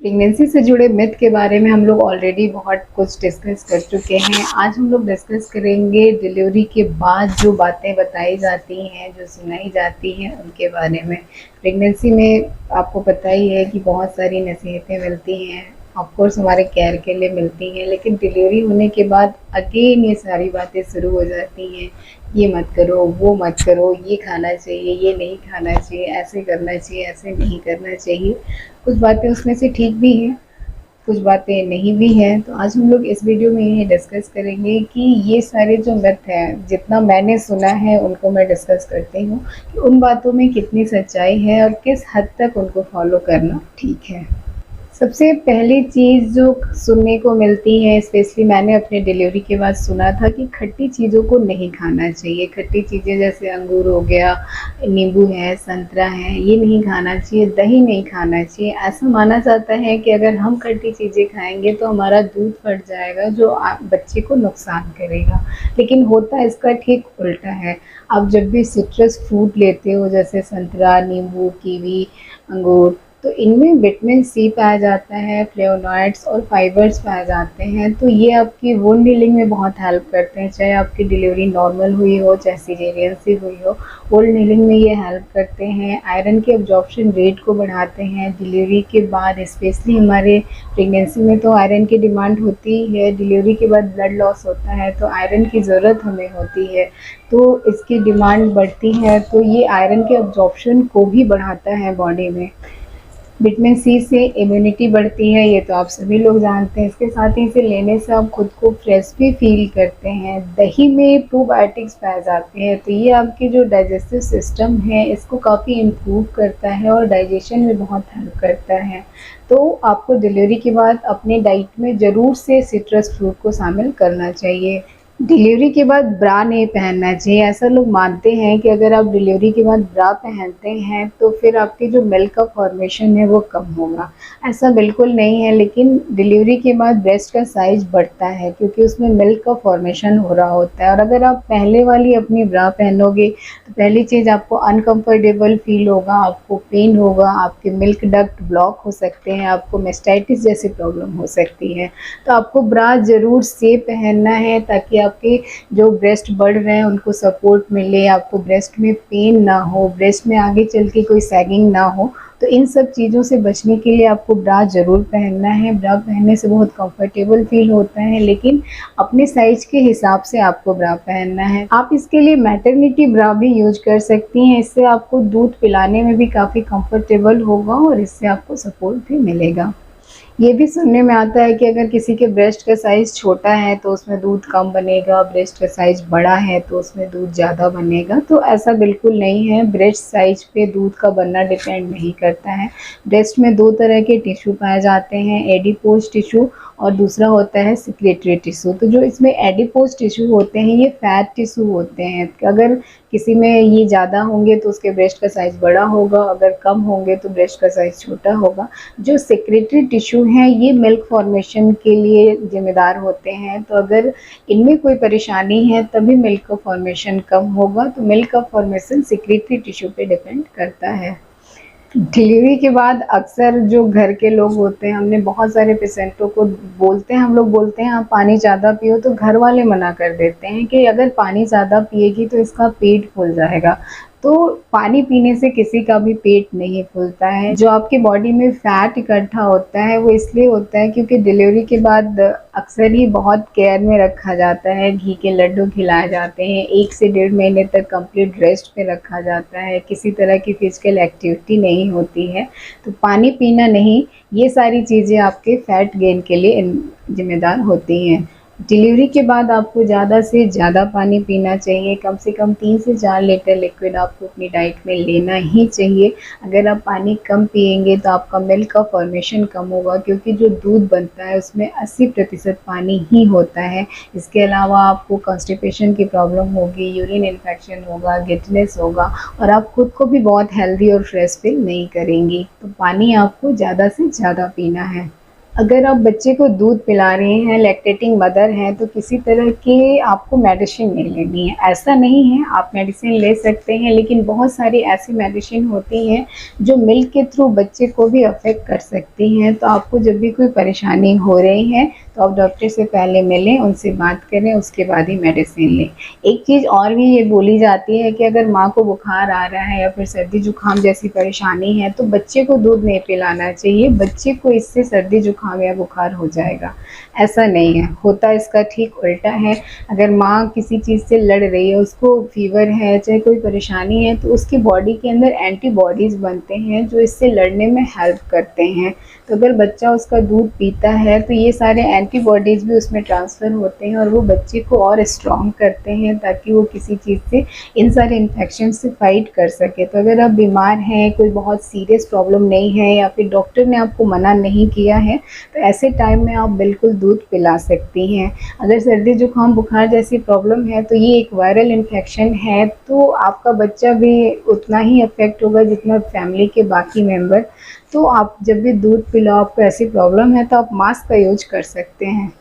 Pregnancy से जुड़े myth के बारे में हम लोग ऑलरेडी बहुत कुछ डिस्कस कर चुके हैं। आज हम लोग डिस्कस करेंगे डिलीवरी के बाद जो बातें बताई जाती हैं, जो सुनाई जाती हैं, उनके बारे में। प्रेगनेंसी में आपको पता ही है कि बहुत सारी नसीहतें मिलती हैं, ऑफ कोर्स हमारे केयर के लिए मिलती हैं, लेकिन डिलीवरी होने के बाद अगेन ये सारी बातें शुरू हो जाती हैं। ये मत करो, वो मत करो, ये खाना चाहिए, ये नहीं खाना चाहिए, ऐसे करना चाहिए, ऐसे नहीं करना चाहिए। कुछ बातें उसमें से ठीक भी हैं, कुछ बातें नहीं भी हैं। तो आज हम लोग इस वीडियो में ये डिस्कस करेंगे कि ये सारे जो मिथ हैं, जितना मैंने सुना है उनको मैं डिस्कस करती हूँ कि उन बातों में कितनी सच्चाई है और किस हद तक उनको फॉलो करना ठीक है। सबसे पहली चीज़ जो सुनने को मिलती है, स्पेशली मैंने अपने डिलीवरी के बाद सुना था कि खट्टी चीज़ों को नहीं खाना चाहिए। खट्टी चीज़ें जैसे अंगूर हो गया, नींबू है, संतरा है, ये नहीं खाना चाहिए, दही नहीं खाना चाहिए। ऐसा माना जाता है कि अगर हम खट्टी चीज़ें खाएंगे तो हमारा दूध फट जाएगा, जो बच्चे को नुकसान करेगा। लेकिन होता इसका ठीक उल्टा है। आप जब भी सिट्रस फ्रूट लेते हो, जैसे संतरा, नींबू, कीवी, अंगूर, तो इनमें विटामिन सी पाया जाता है, फ्लेवोनॉइड्स और फाइबर्स पाए जाते हैं। तो ये आपकी वुंड हीलिंग में बहुत हेल्प करते हैं, चाहे आपकी डिलीवरी नॉर्मल हुई हो, चाहे सीजेरियन से हुई हो, वुंड हीलिंग में ये हेल्प करते हैं। आयरन के एब्जॉर्प्शन रेट को बढ़ाते हैं। डिलीवरी के बाद स्पेशली हमारे प्रेगनेंसी में तो आयरन की डिमांड होती ही है, डिलीवरी के बाद ब्लड लॉस होता है तो आयरन की ज़रूरत हमें होती है, तो इसकी डिमांड बढ़ती है। तो ये आयरन के एब्जॉर्प्शन को भी बढ़ाता है बॉडी में। विटामिन सी से इम्यूनिटी बढ़ती है, ये तो आप सभी लोग जानते हैं। इसके साथ ही इसे लेने से आप खुद को फ्रेश भी फील करते हैं। दही में प्रोबायोटिक्स पाए जाते हैं, तो ये आपकी जो डाइजेस्टिव सिस्टम है इसको काफ़ी इम्प्रूव करता है और डाइजेशन में बहुत हेल्प करता है। तो आपको डिलीवरी के बाद अपने डाइट में ज़रूर से सिट्रस फ्रूट को शामिल करना चाहिए। डिलीवरी के बाद ब्रा नहीं पहनना चाहिए। ऐसा लोग मानते हैं कि अगर आप डिलीवरी के बाद ब्रा पहनते हैं तो फिर आपकी जो मिल्क का फॉर्मेशन है वो कम होगा। ऐसा बिल्कुल नहीं है, लेकिन डिलीवरी के बाद ब्रेस्ट का साइज़ बढ़ता है क्योंकि उसमें मिल्क का फॉर्मेशन हो रहा होता है। और अगर आप पहले वाली अपनी ब्रा पहनोगे तो पहली चीज़ आपको अनकम्फर्टेबल फील होगा, आपको पेन होगा, आपके मिल्क डक्ट ब्लॉक हो सकते हैं, आपको मेस्टाइटिस जैसी प्रॉब्लम हो सकती है। तो आपको ब्रा ज़रूर से पहनना है ताकि आपके जो ब्रेस्ट बढ़ रहे हैं उनको सपोर्ट मिले, आपको ब्रेस्ट में पेन ना हो, ब्रेस्ट में आगे चल के कोई सैगिंग ना हो। तो इन सब चीज़ों से बचने के लिए आपको ब्रा ज़रूर पहनना है। ब्रा पहनने से बहुत कंफर्टेबल फील होता है, लेकिन अपने साइज़ के हिसाब से आपको ब्रा पहनना है। आप इसके लिए मैटरनिटी ब्रा भी यूज कर सकती हैं, इससे आपको दूध पिलाने में भी काफ़ी कंफर्टेबल होगा और इससे आपको सपोर्ट भी मिलेगा। ये भी सुनने में आता है कि अगर किसी के ब्रेस्ट का साइज़ छोटा है तो उसमें दूध कम बनेगा, ब्रेस्ट का साइज़ बड़ा है तो उसमें दूध ज़्यादा बनेगा। तो ऐसा बिल्कुल नहीं है। ब्रेस्ट साइज़ पे दूध का बनना डिपेंड नहीं करता है। ब्रेस्ट में 2 तरह के टिश्यू पाए जाते हैं, एडिपोज टिश्यू और दूसरा होता है सिक्रेटरी टिश्यू। तो जो इसमें एडिपोज टिश्यू होते हैं ये फैट टिश्यू होते हैं। अगर किसी में ये ज़्यादा होंगे तो उसके ब्रेस्ट का साइज़ बड़ा होगा, अगर कम होंगे तो ब्रेस्ट का साइज़ छोटा होगा। जो सेक्रेटरी टिश्यू हैं ये मिल्क फॉर्मेशन के लिए ज़िम्मेदार होते हैं, तो अगर इनमें कोई परेशानी है तभी मिल्क का फॉर्मेशन कम होगा। तो मिल्क का फॉर्मेशन सेक्रेटरी टिश्यू पे डिपेंड करता है। डिलीवरी के बाद अक्सर जो घर के लोग होते हैं, हमने बहुत सारे पेशेंटों को बोलते हैं, हम लोग बोलते हैं आप पानी ज़्यादा पियो, तो घर वाले मना कर देते हैं कि अगर पानी ज़्यादा पिएगी तो इसका पेट फूल जाएगा। तो पानी पीने से किसी का भी पेट नहीं फूलता है। जो आपकी बॉडी में फ़ैट इकट्ठा होता है वो इसलिए होता है क्योंकि डिलीवरी के बाद अक्सर ही बहुत केयर में रखा जाता है, घी के लड्डू खिलाए जाते हैं, 1 से 1.5 महीने तक कंप्लीट रेस्ट पे रखा जाता है, किसी तरह की फिजिकल एक्टिविटी नहीं होती है। तो पानी पीना नहीं, ये सारी चीज़ें आपके फ़ैट गेन के लिए ज़िम्मेदार होती हैं। डिलीवरी के बाद आपको ज़्यादा से ज़्यादा पानी पीना चाहिए, कम से कम 3 से 4 लीटर लिक्विड आपको अपनी डाइट में लेना ही चाहिए। अगर आप पानी कम पिएंगे तो आपका मिल्क का फॉर्मेशन कम होगा, क्योंकि जो दूध बनता है उसमें 80% पानी ही होता है। इसके अलावा आपको कॉन्स्टिपेशन की प्रॉब्लम होगी, यूरिन इन्फेक्शन होगा, गिटनेस होगा और आप खुद को भी बहुत हेल्दी और फ्रेश फील नहीं करेंगी। तो पानी आपको ज़्यादा से ज़्यादा पीना है। अगर आप बच्चे को दूध पिला रहे हैं, लैक्टेटिंग मदर हैं, तो किसी तरह की आपको मेडिसिन नहीं लेनी है। ऐसा नहीं है, आप मेडिसिन ले सकते हैं, लेकिन बहुत सारी ऐसी मेडिसिन होती हैं जो मिल्क के थ्रू बच्चे को भी अफ़ेक्ट कर सकती हैं। तो आपको जब भी कोई परेशानी हो रही है तो आप डॉक्टर से पहले मिलें, उनसे बात करें, उसके बाद ही मेडिसिन लें। एक चीज़ और भी ये बोली जाती है कि अगर माँ को बुखार आ रहा है या फिर सर्दी जुकाम जैसी परेशानी है तो बच्चे को दूध नहीं पिलाना चाहिए, बच्चे को इससे सर्दी जुकाम या बुखार हो जाएगा। ऐसा नहीं है, होता इसका ठीक उल्टा है। अगर माँ किसी चीज़ से लड़ रही है, उसको फ़ीवर है, चाहे कोई परेशानी है, तो उसकी बॉडी के अंदर एंटीबॉडीज़ बनते हैं जो इससे लड़ने में हेल्प करते हैं। तो अगर बच्चा उसका दूध पीता है तो ये सारे एंटीबॉडीज़ भी उसमें ट्रांसफ़र होते हैं और वो बच्चे को और स्ट्रॉन्ग करते हैं ताकि वो किसी चीज़ से, इन सारे इन्फेक्शन से फ़ाइट कर सके। तो अगर आप बीमार हैं, कोई बहुत सीरियस प्रॉब्लम नहीं है या फिर डॉक्टर ने आपको मना नहीं किया है, तो ऐसे टाइम में आप बिल्कुल दूध पिला सकती हैं। अगर सर्दी जुकाम बुखार जैसी प्रॉब्लम है तो ये एक वायरल इन्फेक्शन है, तो आपका बच्चा भी उतना ही अफेक्ट होगा जितना फैमिली के बाकी मेंबर। तो आप जब भी दूध पिलाओ, आपको ऐसी प्रॉब्लम है, तो आप मास्क का यूज कर सकते हैं।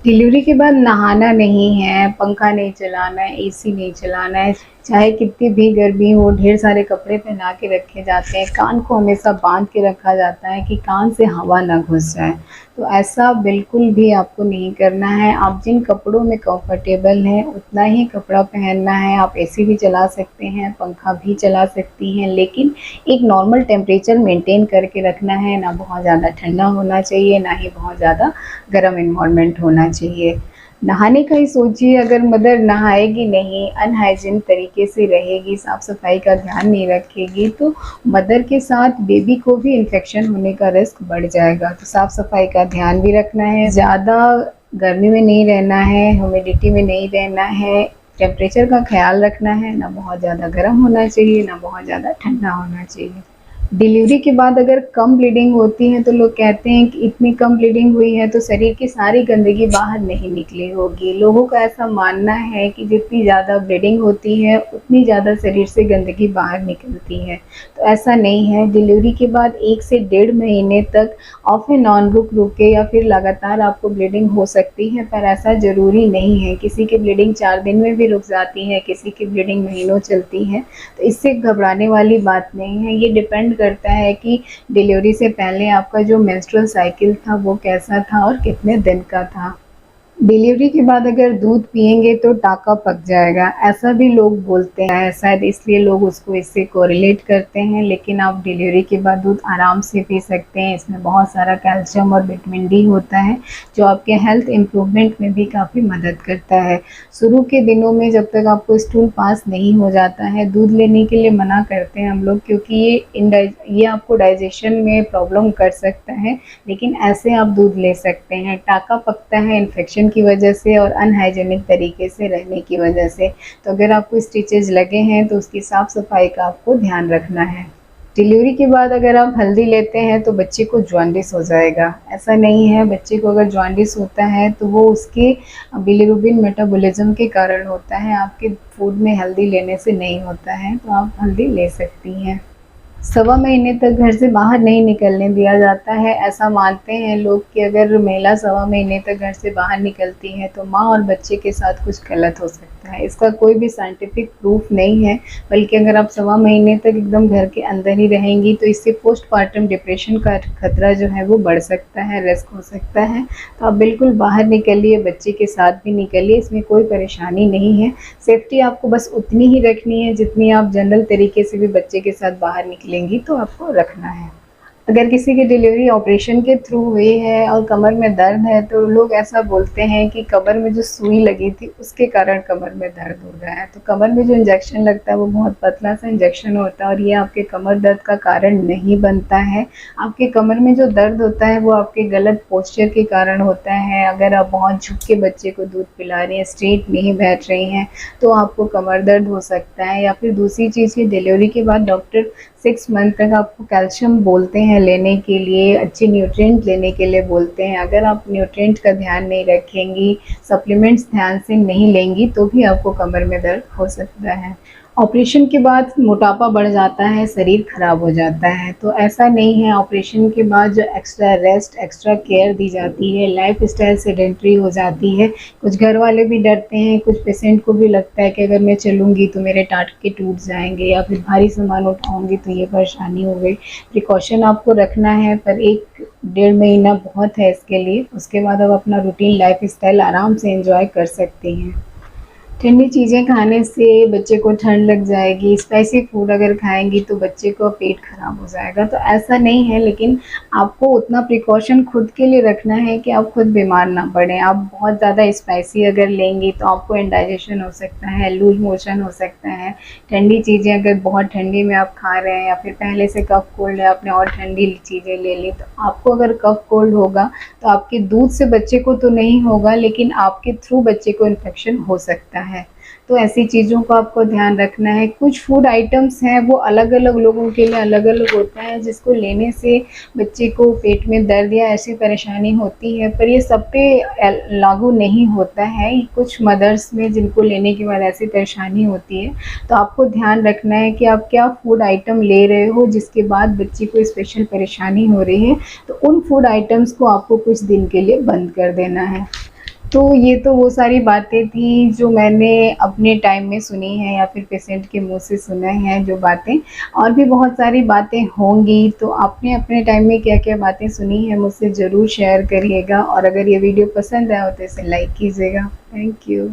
डिलीवरी के बाद नहाना नहीं है, पंखा नहीं चलाना है, एसी नहीं चलाना है, चाहे कितनी भी गर्मी हो, ढेर सारे कपड़े पहना के रखे जाते हैं, कान को हमेशा बांध के रखा जाता है कि कान से हवा ना घुस जाए। तो ऐसा बिल्कुल भी आपको नहीं करना है। आप जिन कपड़ों में कंफर्टेबल हैं उतना ही कपड़ा पहनना है। आप एसी भी चला सकते हैं, पंखा भी चला सकती हैं, लेकिन एक नॉर्मल टेम्परेचर मेंटेन करके रखना है। ना बहुत ज़्यादा ठंडा होना चाहिए, ना ही बहुत ज़्यादा गर्म एनवायरनमेंट होना चाहिए। नहाने का ही सोचिए, अगर मदर नहाएगी नहीं, अनहाइजीन तरीके से रहेगी, साफ़ सफाई का ध्यान नहीं रखेगी, तो मदर के साथ बेबी को भी इन्फेक्शन होने का रिस्क बढ़ जाएगा। तो साफ़ सफाई का ध्यान भी रखना है, ज़्यादा गर्मी में नहीं रहना है, ह्यूमिडिटी में नहीं रहना है, टेम्परेचर का ख्याल रखना है, ना बहुत ज़्यादा गर्म होना चाहिए, ना बहुत ज़्यादा ठंडा होना चाहिए। डिलीवरी के बाद अगर कम ब्लीडिंग होती है तो लोग कहते हैं कि इतनी कम ब्लीडिंग हुई है तो शरीर की सारी गंदगी बाहर नहीं निकली होगी। लोगों का ऐसा मानना है कि जितनी ज़्यादा ब्लीडिंग होती है उतनी ज़्यादा शरीर से गंदगी बाहर निकलती है, तो ऐसा नहीं है। डिलीवरी के बाद 1 से 1.5 महीने तक ऑफ एंड ऑन रुक के या फिर लगातार आपको ब्लीडिंग हो सकती है, पर ऐसा ज़रूरी नहीं है। किसी की ब्लीडिंग 4 दिन में भी रुक जाती है, किसी की ब्लीडिंग महीनों चलती है, तो इससे घबराने वाली बात नहीं है। ये डिपेंड करता है कि डिलीवरी से पहले आपका जो मेंस्ट्रुअल साइकिल था वो कैसा था और कितने दिन का था। डिलीवरी के बाद अगर दूध पिएंगे तो टाका पक जाएगा, ऐसा भी लोग बोलते हैं, शायद इसलिए लोग उसको इससे कोरिलेट करते हैं। लेकिन आप डिलीवरी के बाद दूध आराम से पी सकते हैं। इसमें बहुत सारा कैल्शियम और विटामिन डी होता है जो आपके हेल्थ इम्प्रूवमेंट में भी काफ़ी मदद करता है। शुरू के दिनों में जब तक आपको स्टूल पास नहीं हो जाता है, दूध लेने के लिए मना करते हैं हम लोग, क्योंकि ये आपको डाइजेशन में प्रॉब्लम कर सकता है। लेकिन ऐसे आप दूध ले सकते हैं। टाका पकता है इन्फेक्शन की वजह से और अनहाइजीनिक तरीके से रहने की वजह से। तो अगर आपको स्टिचेज लगे हैं तो उसकी साफ़ सफाई का आपको ध्यान रखना है। डिलीवरी के बाद अगर आप हल्दी लेते हैं तो बच्चे को जॉन्डिस हो जाएगा, ऐसा नहीं है। बच्चे को अगर जॉन्डिस होता है तो वो उसके बिलिरुबिन मेटाबॉलिज्म के कारण होता है, आपके फूड में हल्दी लेने से नहीं होता है। तो आप हल्दी ले सकती हैं। 1.25 महीने तक घर से बाहर नहीं निकलने दिया जाता है। ऐसा मानते हैं लोग कि अगर महिला 1.25 महीने तक घर से बाहर निकलती है तो माँ और बच्चे के साथ कुछ गलत हो सकता है। इसका कोई भी साइंटिफिक प्रूफ नहीं है, बल्कि अगर आप 1.25 महीने तक एकदम घर के अंदर ही रहेंगी तो इससे पोस्टपार्टम डिप्रेशन का खतरा जो है वो बढ़ सकता है, रिस्क हो सकता है। तो आप बिल्कुल बाहर निकलिए, बच्चे के साथ भी निकलिए, इसमें कोई परेशानी नहीं है। सेफ्टी आपको बस उतनी ही रखनी है जितनी आप जनरल तरीके से भी बच्चे के साथ बाहर निकलेंगी तो आपको रखना है। अगर किसी की डिलीवरी ऑपरेशन के थ्रू हुई है और कमर में दर्द है तो लोग ऐसा बोलते हैं कि कमर में जो सुई लगी थी उसके कारण कमर में दर्द हो रहा है। तो कमर में जो इंजेक्शन लगता है वो बहुत पतला सा इंजेक्शन होता है और ये आपके कमर दर्द का कारण नहीं बनता है। आपके कमर में जो दर्द होता है वो आपके गलत पोस्चर के कारण होता है। अगर आप बहुत झुक के बच्चे को दूध पिला रही हैं, स्ट्रेट नहीं बैठ रही हैं, तो आपको कमर दर्द हो सकता है। या फिर दूसरी चीज़ की डिलीवरी के बाद डॉक्टर 6 मंथ तक आपको कैल्शियम बोलते हैं लेने के लिए, अच्छे न्यूट्रिएंट लेने के लिए बोलते हैं। अगर आप न्यूट्रिएंट का ध्यान नहीं रखेंगी, सप्लीमेंट्स ध्यान से नहीं लेंगी, तो भी आपको कमर में दर्द हो सकता है। ऑपरेशन के बाद मोटापा बढ़ जाता है, शरीर खराब हो जाता है, तो ऐसा नहीं है। ऑपरेशन के बाद जो एक्स्ट्रा रेस्ट, एक्स्ट्रा केयर दी जाती है, लाइफ़स्टाइल सेडेंटरी हो जाती है। कुछ घर वाले भी डरते हैं, कुछ पेशेंट को भी लगता है कि अगर मैं चलूँगी तो मेरे टाँके टूट जाएँगे या फिर भारी सामान उठाऊँगी तो ये परेशानी हो गई। प्रिकॉशन आपको रखना है, पर 1 डेढ़ महीना बहुत है इसके लिए। उसके बाद आप अपना रूटीन लाइफ़स्टाइल आराम से एन्जॉय कर सकती हैं। ठंडी चीज़ें खाने से बच्चे को ठंड लग जाएगी, स्पाइसी फूड अगर खाएँगी तो बच्चे का पेट ख़राब हो जाएगा, तो ऐसा नहीं है। लेकिन आपको उतना प्रिकॉशन खुद के लिए रखना है कि आप खुद बीमार ना पड़ें। आप बहुत ज़्यादा स्पाइसी अगर लेंगी तो आपको इंडाइजेशन हो सकता है, लूज़ मोशन हो सकता है। ठंडी चीज़ें अगर बहुत ठंडी में आप खा रहे हैं या फिर पहले से कफ़ कोल्ड है, आपने और ठंडी चीज़ें ले ली, तो आपको अगर कफ़ कोल्ड होगा तो आपके दूध से बच्चे को तो नहीं होगा, लेकिन आपके थ्रू बच्चे को इन्फेक्शन हो सकता है। तो ऐसी चीज़ों का आपको ध्यान रखना है। कुछ फूड आइटम्स हैं वो अलग-अलग लोगों के लिए अलग-अलग होता है, जिसको लेने से बच्चे को पेट में दर्द या ऐसी परेशानी होती है, पर ये सब पे लागू नहीं होता है। कुछ मदर्स में जिनको लेने के बाद ऐसी परेशानी होती है, तो आपको ध्यान रखना है कि आप क्या फूड आइटम ले रहे हो जिसके बाद बच्चे को स्पेशल परेशानी हो रही है, तो उन फूड आइटम्स को आपको कुछ दिन के लिए बंद कर देना है। तो ये तो वो सारी बातें थी जो मैंने अपने टाइम में सुनी हैं या फिर पेशेंट के मुँह से सुना है जो बातें। और भी बहुत सारी बातें होंगी, तो आपने अपने टाइम में क्या-क्या बातें सुनी हैं मुझसे ज़रूर शेयर करिएगा, और अगर ये वीडियो पसंद आया हो तो इसे लाइक कीजिएगा। Thank you.